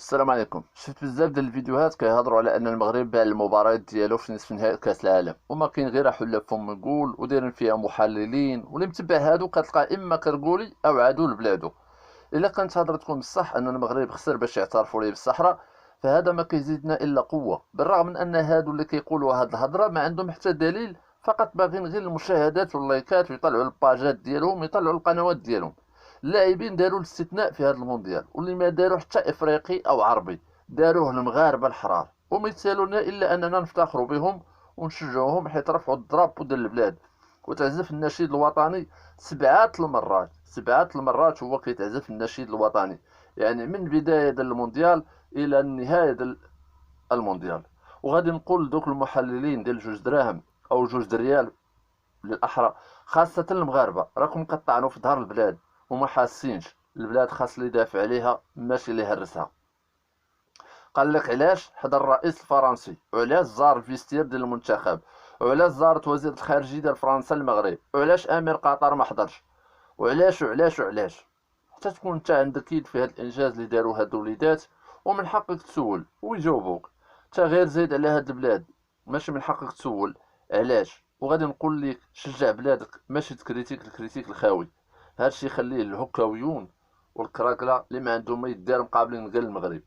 السلام عليكم. شفت بزاف ديال الفيديوهات كيهضروا على ان المغرب باع المباريات ديالو في نصف نهائي كاس العالم، وما كاين غير حلافهم نقول ودايرين فيها محللين، واللي متبع هادو كتلقى اما كرقولي او عادو لبلادو. الا كانت هضرتكم بصح ان المغرب خسر باش يعترفوا ليه بالصحراء، فهذا ما كيزيدنا الا قوه، بالرغم من ان هادو اللي كيقولوا هاد الهضره ما عندهم حتى دليل، فقط باغيين غير المشاهدات واللايكات ويطلعوا الباجات ديالهم ويطلعوا القنوات ديالهم. اللاعبين داروا الاستثناء في هذا المونديال، واللي ما داروا حتى افريقي او عربي، داروه المغاربه الحرار، وما يسالونا الا اننا نفتخروا بهم ونشجعوهم حيت رفعوا الضرب ديال البلاد. وتعزف النشيد الوطني سبعات المرات هو كيتعزف النشيد الوطني، يعني من بدايه ديال المونديال الى النهايه ديال المونديال. وغادي نقول لدوك المحللين ديال جوج دراهم او جوج دريال للاحرى، خاصه المغاربه، راكم كطعنوا في ظهر البلاد وما حاسينش. البلاد خاص اللي يدافع عليها ماشي اللي يهرسها. قال لك علاش حضر الرئيس الفرنسي، وعلاش زار الفيستير ديال المنتخب، وعلاش زارت وزيرة الخارجية ديال فرنسا المغرب، وعلاش امير قطر ما حضرش، وعلاش حتى تكون انت عندك يد في هذا الانجاز اللي داروا هاد الوليدات، ومن حقك تسول ويجاوبوك. انت غير زايد على هاد البلاد، ماشي من حقك تسول علاش. وغادي نقول لك شجع بلادك، ماشي تكريتيك الكريتيك الخاوي. هادشي خليه للهكاويون والكراكله اللي ما عندهم ما يدار مقابلين كاع المغرب.